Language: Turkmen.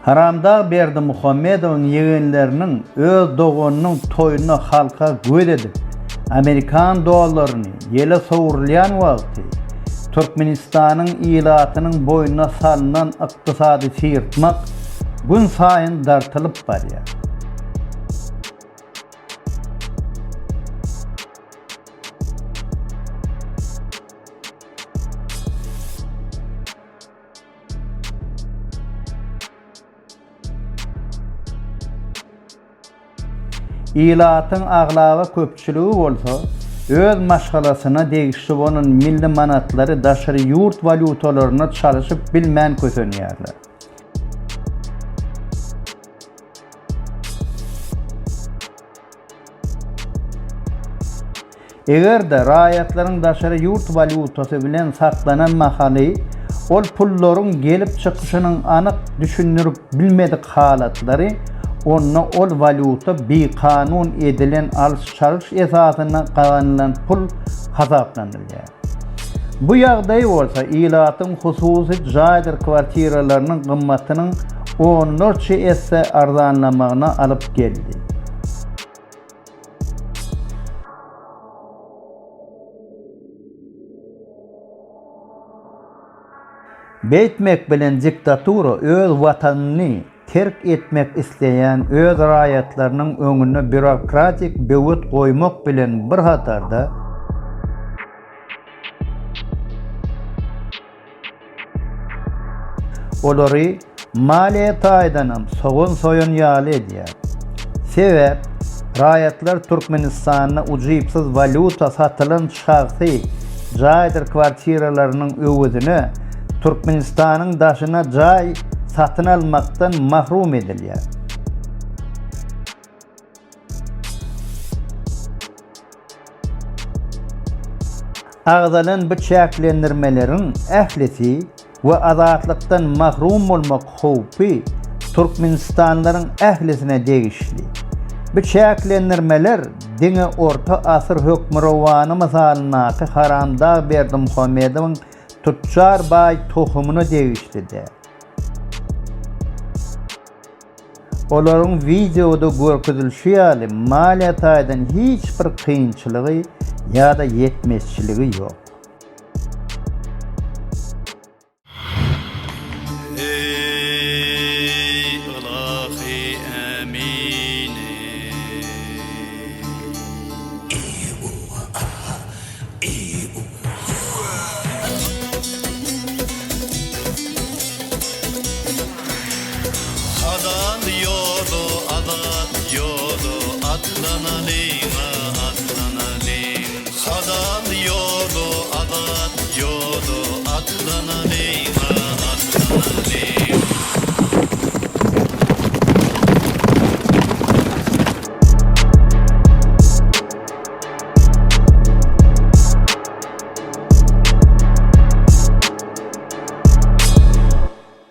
Haramda Berdimuhammedowyň ýegenleriniň öz dogonunyň toýuny halka göz edip, Amerikan dollaryny ýele sowurlayan wagty, Türkmenistanyň ýylatynyň boýuna salynan ykdysady sirtmak gün saýyn dartylyp barýar. Ýylatyň aglawa köpçüligi bolsa, öz maşgalasyna degişli bolan milli manatlary daşary ýurt walutalaryna çalışyp bilmän kösenýärler. Eger-de raýatlaryň daşary ýurt walutasy bilen saklanan mahaly, ol pullaryň gelip çykyşynyň anyk düşündirip bilmedik halatlary, onna ol valuta biqanun edilen alış-çalış esasyna gazanylan pul hasaplanylýar. Bu ýagdaý bolsa ýylatyň hususy jaýdyr kwartiralarynyň gymmatynyň 14 esse arzanlamagyna alyp geldi. Beýtmek bilen diktatura öz watanyny terk etmek isleýän öz raýatlarynyň öňüne bürokratik böwet goýmak bilen bir hatarda olary maliýe taýdanam sogun soýun ýaly edýär. Sebäp raýatlar Türkmenistanyna ujypsyz valuta satylan şahsy jaýdyr kwartiralarynyň öwüdüne Türkmenistanyň daşyna jaý satyn almaktan mahrum edilýär. Agzalan bu çäklendirmeleriň ählisi we azatlykdan mahrum bolmak howpy Türkmenistanlaryň ählisine degişli. Bu çäklendirmeler diňe orta asyr hökmrowany mysalynaky Haramda Berdimuhammedowyň tutjar baý tohumuna degişlidir. Olaryň videoda görkezilşi ýaly maliýe taýdan hiç bir kynçylygy ýa-da ýetmezçiligi ýok. Hadan